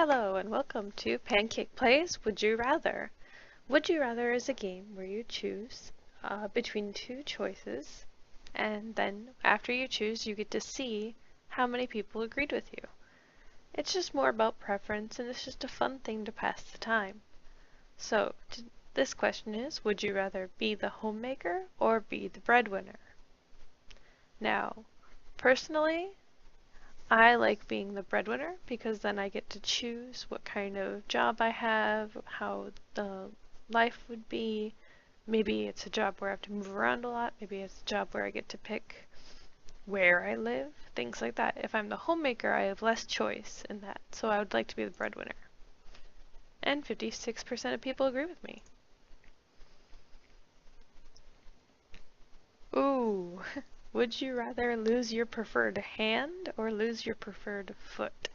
Hello and welcome to Pancake Plays Would You Rather. Would You Rather is a game where you choose between two choices, and then after you choose, you get to see how many people agreed with you. It's just more about preference, and it's just a fun thing to pass the time. So, this question is, would you rather be the homemaker or be the breadwinner? Now, personally, I like being the breadwinner because then I get to choose what kind of job I have, how the life would be. Maybe it's a job where I have to move around a lot. Maybe it's a job where I get to pick where I live, things like that. If I'm the homemaker, I have less choice in that. So I would like to be the breadwinner. And 56% of people agree with me. Ooh, would you rather lose your preferred hand or lose your preferred foot?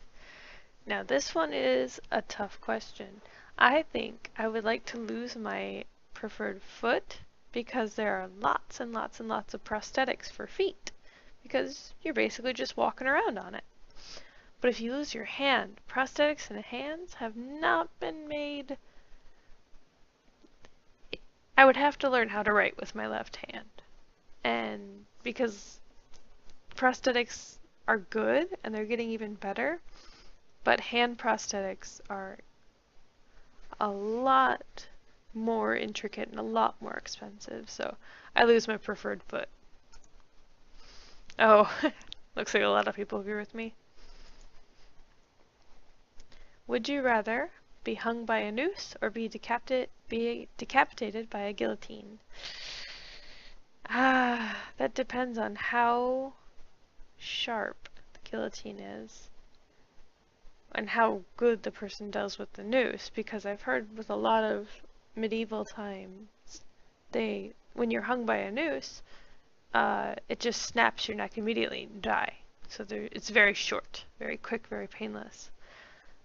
Now this one is a tough question. I think I would like to lose my preferred foot because there are lots and lots and lots of prosthetics for feet because you're basically just walking around on it. But if you lose your hand, prosthetics in hands have not been made. I would have to learn how to write with my left hand. And because prosthetics are good and they're getting even better, but hand prosthetics are a lot more intricate and a lot more expensive, so I lose my preferred foot. Oh, looks like a lot of people agree with me. Would you rather be hung by a noose or be decapitated by a guillotine? That depends on how sharp the guillotine is and how good the person does with the noose, because I've heard with a lot of medieval times, when you're hung by a noose, it just snaps your neck immediately and you die. So it's very short, very quick, very painless.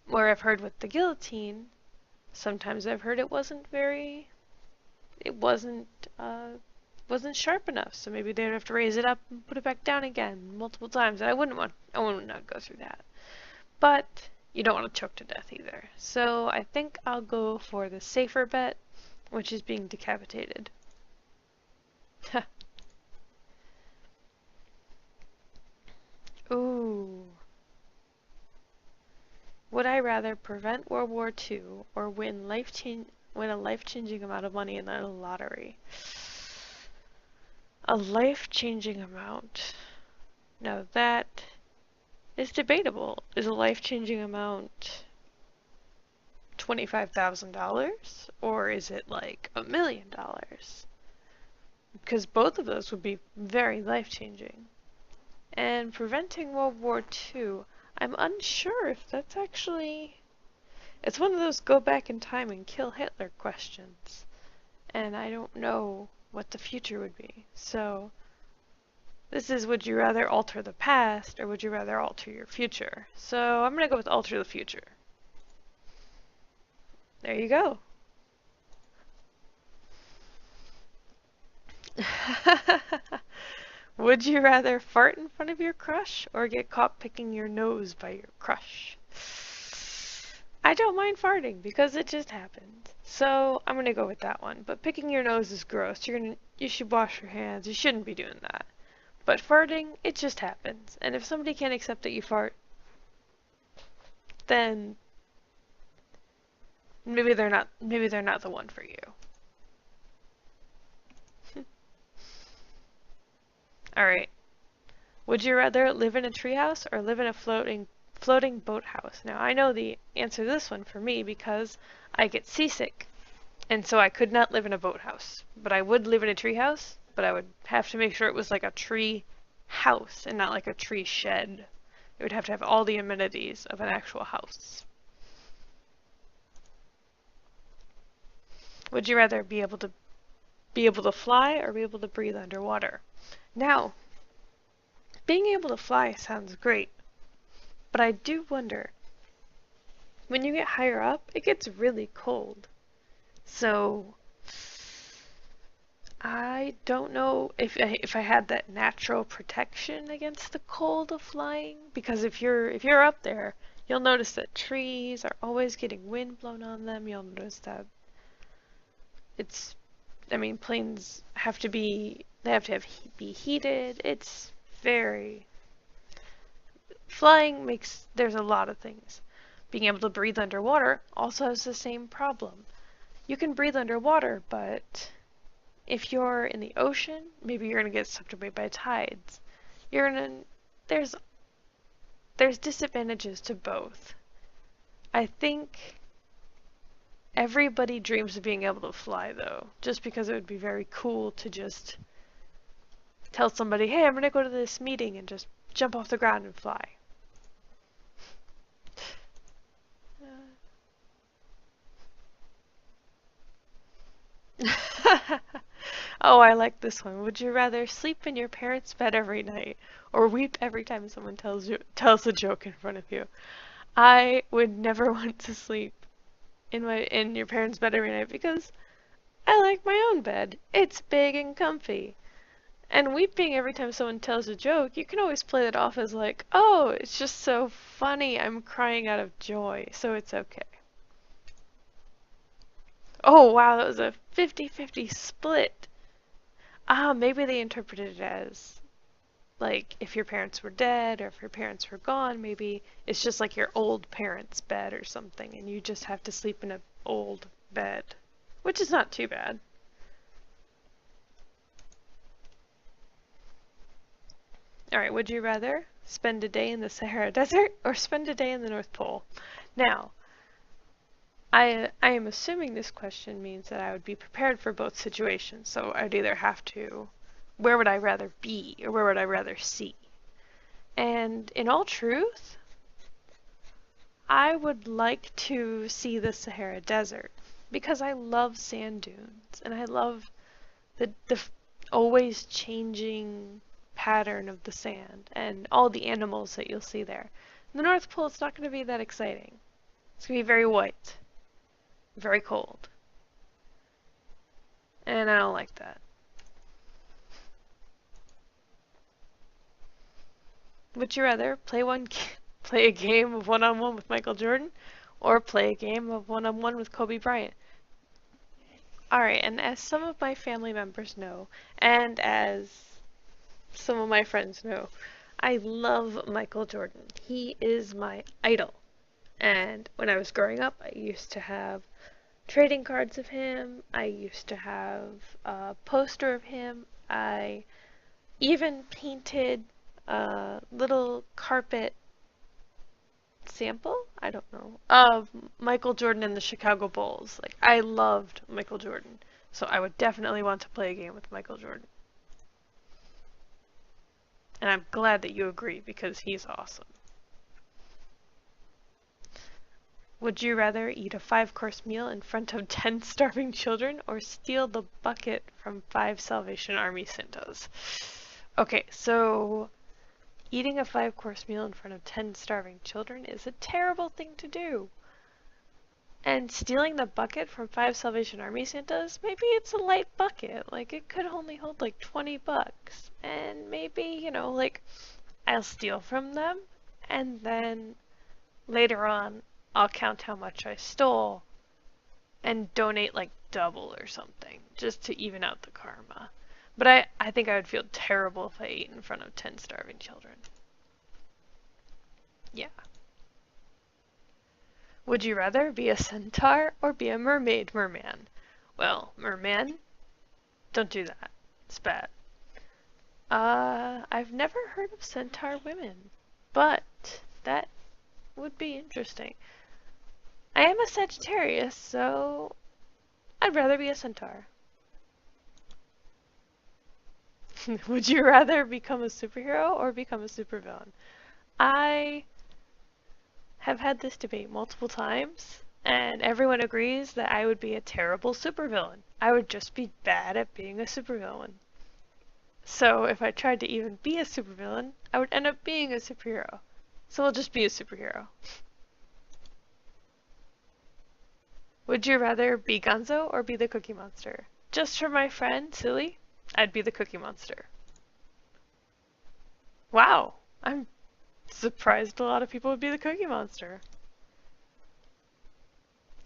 Where I've heard with the guillotine, sometimes I've heard it wasn't wasn't sharp enough. So maybe they'd have to raise it up and put it back down again multiple times. And I wouldn't want to go through that. But you don't want to choke to death either. So I think I'll go for the safer bet, which is being decapitated. Ooh. Would I rather prevent World War II or win a life-changing amount of money in the lottery? A life-changing amount. Now that is debatable. Is a life-changing amount $25,000 or is it like $1 million? Because both of those would be very life-changing. And preventing World War II, I'm unsure if that's actually... It's one of those go back in time and kill Hitler questions. And I don't know what the future would be. So, this is, would you rather alter the past or would you rather alter your future? So, I'm going to go with alter the future. There you go. Would you rather fart in front of your crush or get caught picking your nose by your crush? I don't mind farting because it just happens. So I'm gonna go with that one. But picking your nose is gross. You should wash your hands. You shouldn't be doing that. But farting, it just happens. And if somebody can't accept that you fart, then maybe they're not the one for you. Alright. Would you rather live in a treehouse or live in a floating boathouse? Now, I know the answer to this one for me because I get seasick, and so I could not live in a boathouse. But I would live in a treehouse, but I would have to make sure it was like a tree house and not like a tree shed. It would have to have all the amenities of an actual house. Would you rather be able to fly or be able to breathe underwater? Now, being able to fly sounds great, but I do wonder, when you get higher up, it gets really cold. So, I don't know if I had that natural protection against the cold of flying, because if you're up there, You'll notice that trees are always getting wind blown on them. You'll notice that it's, I mean, planes have to be, they have to be heated. It's very, flying makes, there's a lot of things. Being able to breathe underwater also has the same problem. You can breathe underwater, but if you're in the ocean, maybe you're going to get swept away by tides. You're gonna, there's, there's disadvantages to both. I think everybody dreams of being able to fly, though, just because it would be very cool to just tell somebody, hey, I'm going to go to this meeting and just jump off the ground and fly. Oh, I like this one. Would you rather sleep in your parents' bed every night or weep every time someone tells a joke in front of you? I would never want to sleep in your parents' bed every night because I like my own bed. It's big and comfy. And weeping every time someone tells a joke, you can always play that off as like, oh, it's just so funny. I'm crying out of joy, so it's okay. Oh, wow, that was a 50-50 split. Ah, maybe they interpreted it as like if your parents were dead or if your parents were gone, maybe it's just like your old parents' bed or something and you just have to sleep in an old bed, which is not too bad. Alright, would you rather spend a day in the Sahara Desert or spend a day in the North Pole? Now, I am assuming this question means that I would be prepared for both situations, so I'd either have to, where would I rather be or where would I rather see? And in all truth, I would like to see the Sahara Desert because I love sand dunes and I love the always changing pattern of the sand and all the animals that you'll see there. In the North Pole, it's not going to be that exciting. It's going to be very white, very cold, and I don't like that. Would you rather play a game of one-on-one with Michael Jordan or play a game of one-on-one with Kobe Bryant? Alright, and as some of my family members know, and as some of my friends know, I love Michael Jordan. He is my idol. And when I was growing up, I used to have trading cards of him. I used to have a poster of him. I even painted a little carpet sample, I don't know, of Michael Jordan and the Chicago Bulls. Like, I loved Michael Jordan. So I would definitely want to play a game with Michael Jordan. And I'm glad that you agree because he's awesome. Would you rather eat a 5-course meal in front of 10 starving children or steal the bucket from 5 Salvation Army Santas? Okay, so eating a 5-course meal in front of 10 starving children is a terrible thing to do. And stealing the bucket from 5 Salvation Army Santas, maybe it's a light bucket. Like, it could only hold like 20 bucks. And maybe, you know, like, I'll steal from them and then later on I'll count how much I stole and donate like double or something just to even out the karma. But I think I would feel terrible if I ate in front of 10 starving children. Yeah. Would you rather be a centaur or be a merman? Well, merman, don't do that. It's bad. I've never heard of centaur women, but that would be interesting. I am a Sagittarius, so I'd rather be a centaur. Would you rather become a superhero or become a supervillain? I have had this debate multiple times, and everyone agrees that I would be a terrible supervillain. I would just be bad at being a supervillain. So if I tried to even be a supervillain, I would end up being a superhero. So I'll just be a superhero. Would you rather be Gonzo or be the Cookie Monster? Just for my friend, Silly, I'd be the Cookie Monster. Wow, I'm surprised a lot of people would be the Cookie Monster.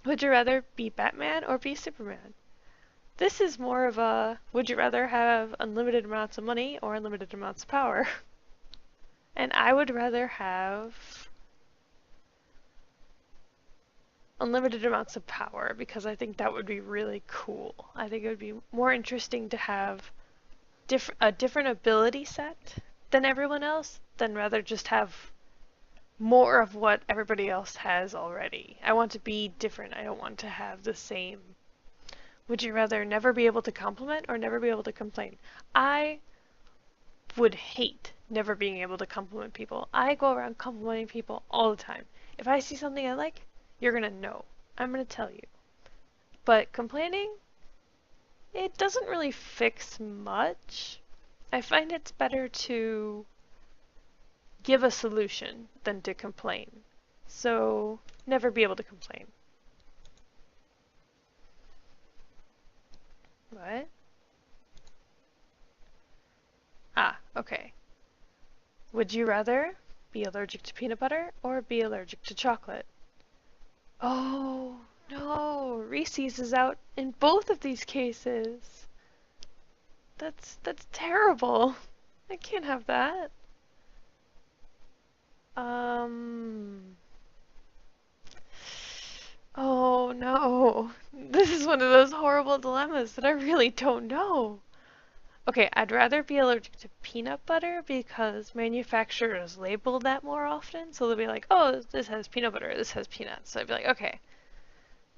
Would you rather be Batman or be Superman? This is more of a, would you rather have unlimited amounts of money or unlimited amounts of power? And I would rather have unlimited amounts of power because I think that would be really cool. I think it would be more interesting to have a different ability set than everyone else than rather just have more of what everybody else has already. I want to be different. I don't want to have the same. Would you rather never be able to compliment or never be able to complain? I would hate never being able to compliment people. I go around complimenting people all the time. If I see something I like, you're gonna know. I'm gonna tell you. But complaining, it doesn't really fix much. I find it's better to give a solution than to complain. So, never be able to complain. What? Ah, okay. Would you rather be allergic to peanut butter or be allergic to chocolate? Oh, no. Reese's is out in both of these cases. That's terrible. I can't have that. Oh no. This is one of those horrible dilemmas that I really don't know. Okay, I'd rather be allergic to peanut butter because manufacturers label that more often. So they'll be like, oh, this has peanut butter, this has peanuts. So I'd be like, okay.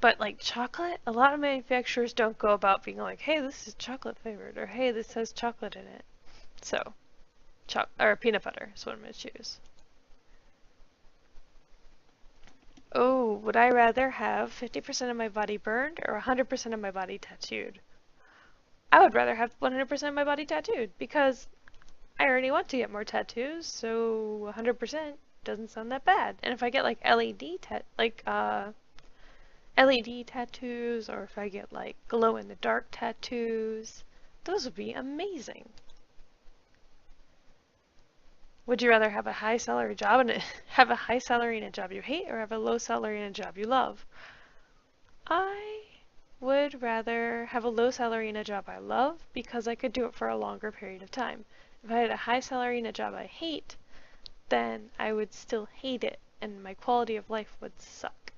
But like chocolate, a lot of manufacturers don't go about being like, hey, this is chocolate flavored, or hey, this has chocolate in it. So, or peanut butter is what I'm going to choose. Oh, would I rather have 50% of my body burned or 100% of my body tattooed? I would rather have 100% of my body tattooed because I already want to get more tattoos, so 100% doesn't sound that bad. And if I get like LED tattoos, or if I get like glow in the dark tattoos, those would be amazing. Would you rather have a high salary job and have a high salary in a job you hate, or have a low salary in a job you love? I would rather have a low salary in a job I love because I could do it for a longer period of time. If I had a high salary in a job I hate, then I would still hate it and my quality of life would suck.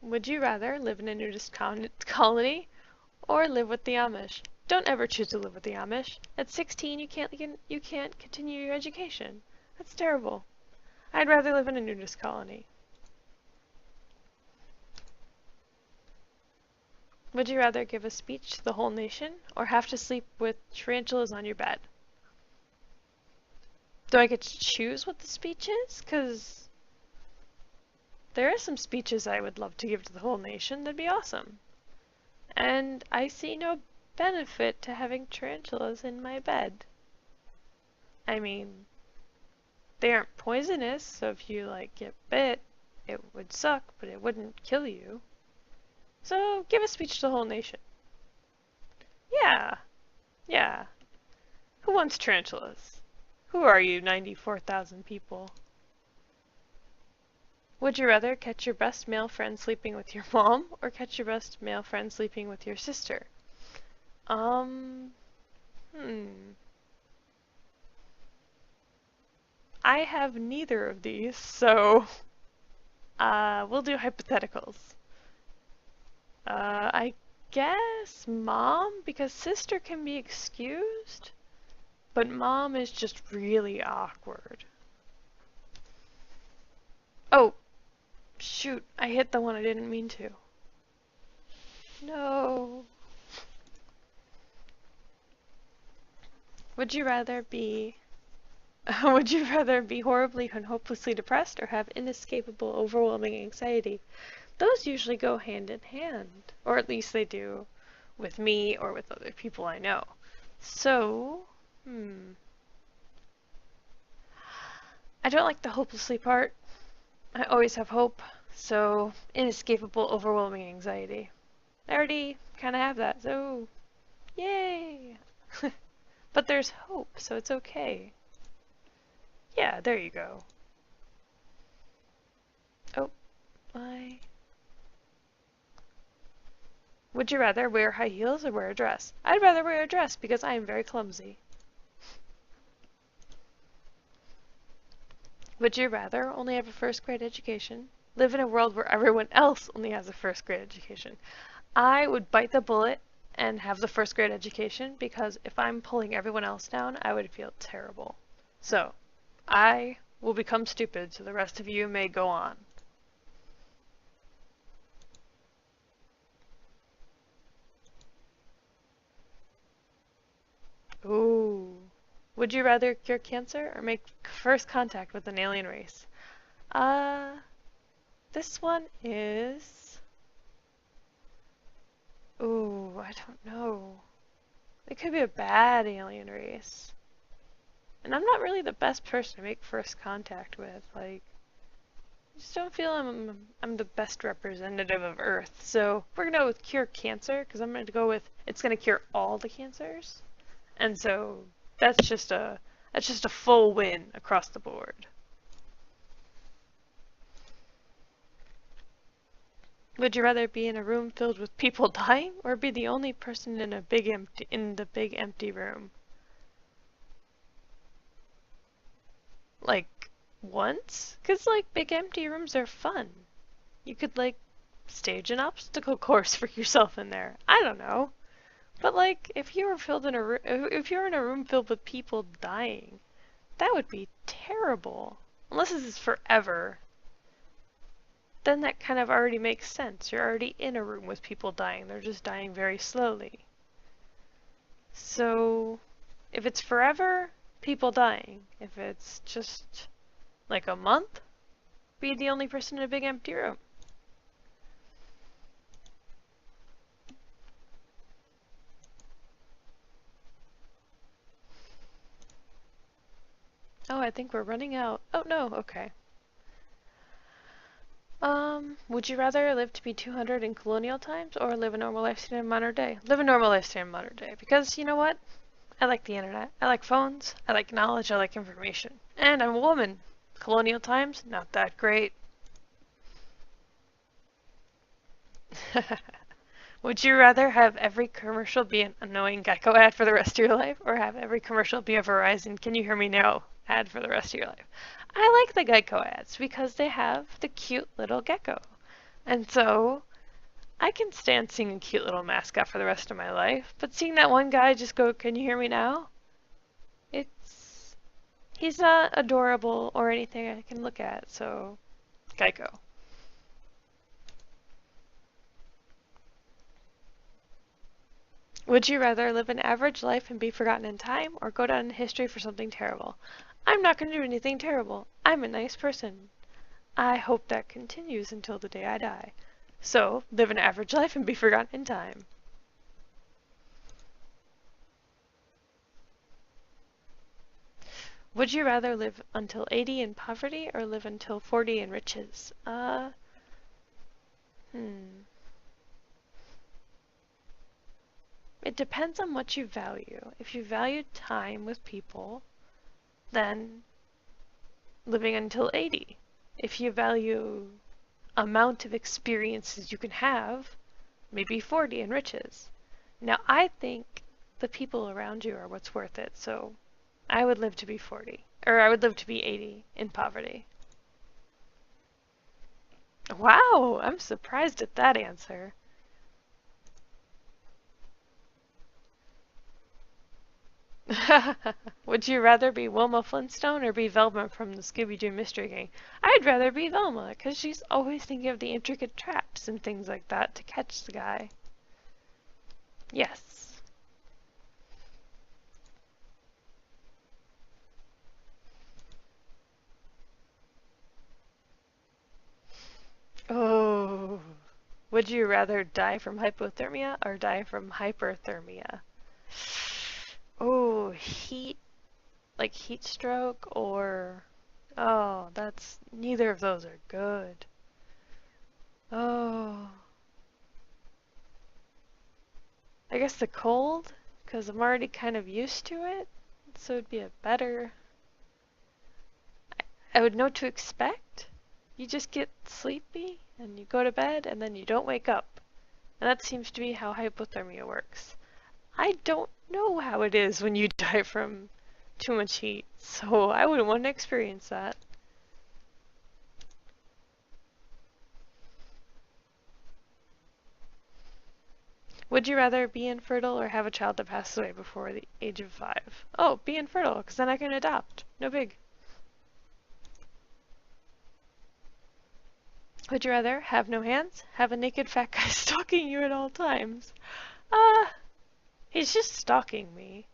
Would you rather live in a nudist colony or live with the Amish? Don't ever choose to live with the Amish. At 16, you can't continue your education. That's terrible. I'd rather live in a nudist colony. Would you rather give a speech to the whole nation or have to sleep with tarantulas on your bed? Do I get to choose what the speech is? Because there are some speeches I would love to give to the whole nation. That'd be awesome. And I see no benefit to having tarantulas in my bed. I mean, they aren't poisonous, so if you like get bit, it would suck, but it wouldn't kill you. So give a speech to the whole nation. Yeah, yeah. Who wants tarantulas? Who are you, 94,000 people? Would you rather catch your best male friend sleeping with your mom or catch your best male friend sleeping with your sister? Hmm. I have neither of these, so we'll do hypotheticals. I guess mom, because sister can be excused, but mom is just really awkward. Oh, shoot, I hit the one I didn't mean to. No. Would you rather be horribly and hopelessly depressed or have inescapable, overwhelming anxiety? Those usually go hand in hand, or at least they do with me or with other people I know. So, I don't like the hopelessly part. I always have hope, so inescapable, overwhelming anxiety. I already kind of have that, so yay! But there's hope, so it's okay. Yeah, there you go. Oh, my. Would you rather wear high heels or wear a dress? I'd rather wear a dress because I am very clumsy. Would you rather only have a first grade education, live in a world where everyone else only has a first grade education? I would bite the bullet and have the first grade education because if I'm pulling everyone else down, I would feel terrible. So, I will become stupid so the rest of you may go on. Ooh. Would you rather cure cancer or make first contact with an alien race? Uh, this one is... Ooh, I don't know. It could be a bad alien race. And I'm not really the best person to make first contact with. Like, I just don't feel I'm the best representative of Earth. So we're gonna go with cure cancer because I'm gonna go with it's gonna cure all the cancers. And so that's just a full win across the board. Would you rather be in a room filled with people dying or be the only person in the big empty room? Like once? 'Cause like big empty rooms are fun. You could like stage an obstacle course for yourself in there. I don't know. But like if you were filled in if you were in a room filled with people dying, that would be terrible. Unless this is forever. Then that kind of already makes sense. You're already in a room with people dying. They're just dying very slowly. So, if it's forever, people dying. If it's just like a month, be the only person in a big empty room. Oh, I think we're running out. Oh no, okay. Would you rather live to be 200 in colonial times or live a normal lifespan in modern day? Live a normal lifespan in modern day because you know what? I like the internet. I like phones. I like knowledge. I like information. And I'm a woman. Colonial times, not that great. Would you rather have every commercial be an annoying Geico ad for the rest of your life or have every commercial be a Verizon Can You Hear Me Now ad for the rest of your life? I like the Geico ads because they have the cute little gecko. And so I can stand seeing a cute little mascot for the rest of my life, but seeing that one guy just go, "Can you hear me now?" It's he's not adorable or anything I can look at, so Geico. Would you rather live an average life and be forgotten in time or go down in history for something terrible? I'm not going to do anything terrible. I'm a nice person. I hope that continues until the day I die. So, live an average life and be forgotten in time. Would you rather live until 80 in poverty or live until 40 in riches? Hmm. It depends on what you value. If you value time with people, then living until 80. If you value amount of experiences you can have, maybe 40 in riches. Now, I think the people around you are what's worth it, so I would live to be 40. Or I would live to be 80 in poverty. Wow, I'm surprised at that answer. Would you rather be Wilma Flintstone or be Velma from the Scooby-Doo Mystery Gang? I'd rather be Velma, because she's always thinking of the intricate traps and things like that to catch the guy. Yes. Oh. Would you rather die from hypothermia or die from hyperthermia? Oh, like heat stroke or... Oh, neither of those are good. Oh, I guess the cold, because I'm already kind of used to it, so it'd be a better... I would know what to expect. You just get sleepy, and you go to bed, and then you don't wake up. And that seems to be how hypothermia works. I don't know how it is when you die from too much heat, so I wouldn't want to experience that. Would you rather be infertile or have a child that passes away before the age of 5? Oh, be infertile, because then I can adopt. No big. Would you rather have no hands, have a naked fat guy stalking you at all times? He's just stalking me.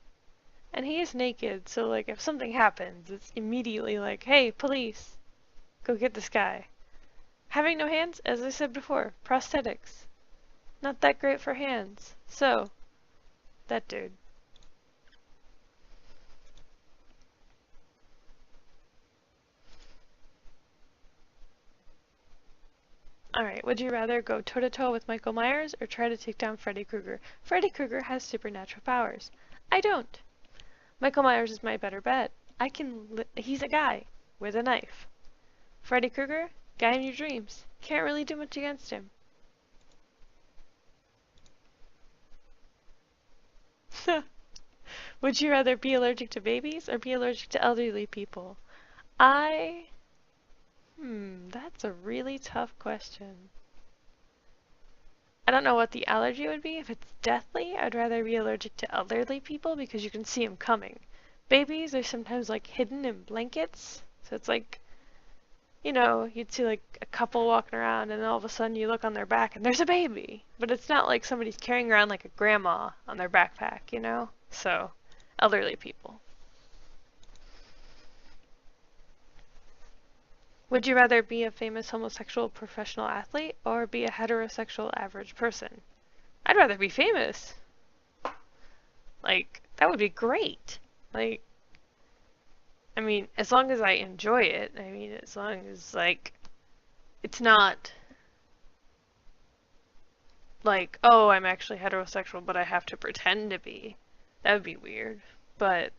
And he is naked, so like if something happens, it's immediately like, hey, police, go get this guy. Having no hands, as I said before, prosthetics. Not that great for hands. So, that dude. Alright, would you rather go toe-to-toe with Michael Myers or try to take down Freddy Krueger? Freddy Krueger has supernatural powers. I don't. Michael Myers is my better bet. He's a guy with a knife. Freddy Krueger, guy in your dreams. Can't really do much against him. Would you rather be allergic to babies or be allergic to elderly people? That's a really tough question. I don't know what the allergy would be. If it's deathly, I'd rather be allergic to elderly people because you can see them coming. Babies are sometimes like hidden in blankets, so it's like, you know, you'd see like a couple walking around and all of a sudden you look on their back and there's a baby. But it's not like somebody's carrying around like a grandma on their backpack, you know? So, elderly people. Would you rather be a famous homosexual professional athlete or be a heterosexual average person? I'd rather be famous. Like, that would be great. Like, I mean, as long as I enjoy it. I mean, as long as, like, it's not like, oh, I'm actually heterosexual, but I have to pretend to be. That would be weird. But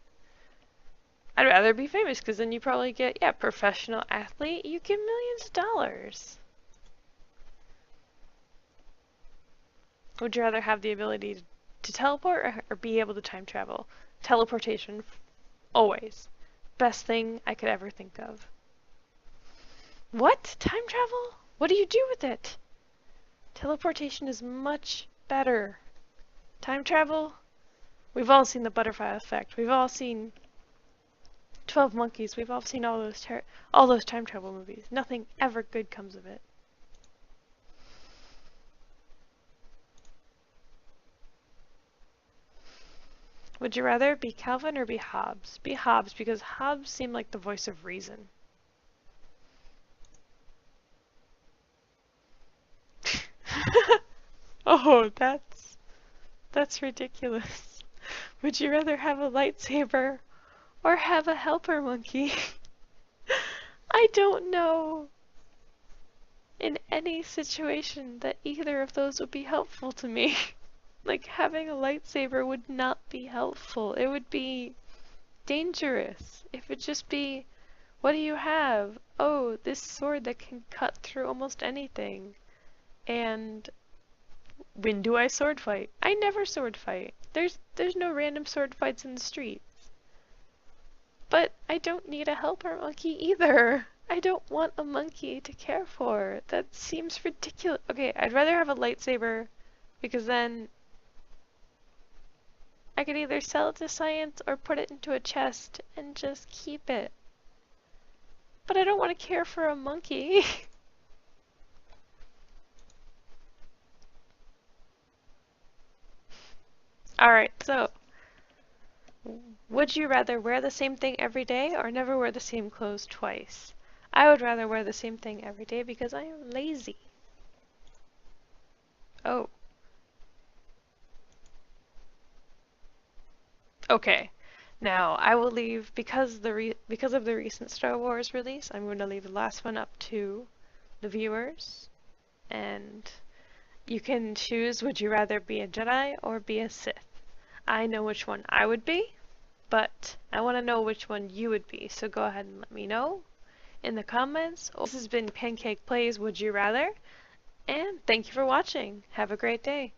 I'd rather be famous because then you probably get, yeah, professional athlete, you get millions of dollars. Would you rather have the ability to teleport or be able to time travel? Teleportation, always. Best thing I could ever think of. What? Time travel? What do you do with it? Teleportation is much better. Time travel? We've all seen the butterfly effect. We've all seen 12 Monkeys. We've all seen all those time travel movies. Nothing ever good comes of it. Would you rather be Calvin or be Hobbes? Be Hobbes because Hobbes seemed like the voice of reason. Oh, that's ridiculous. Would you rather have a lightsaber or have a helper monkey? I don't know in any situation that either of those would be helpful to me. Like, having a lightsaber would not be helpful. It would be dangerous. It would just be, what do you have? Oh, this sword that can cut through almost anything. And when do I sword fight? I never sword fight. There's no random sword fights in the streets. But I don't need a helper monkey either. I don't want a monkey to care for. That seems ridiculous. Okay, I'd rather have a lightsaber because then I could either sell it to science or put it into a chest and just keep it. But I don't want to care for a monkey. Alright, so would you rather wear the same thing every day or never wear the same clothes twice? I would rather wear the same thing every day because I am lazy. Oh. Okay. Now, I will leave, because of the recent Star Wars release, I'm going to leave the last one up to the viewers. And you can choose, would you rather be a Jedi or be a Sith? I know which one I would be, but I want to know which one you would be. So go ahead and let me know in the comments. This has been Pancake Plays Would You Rather, and thank you for watching. Have a great day.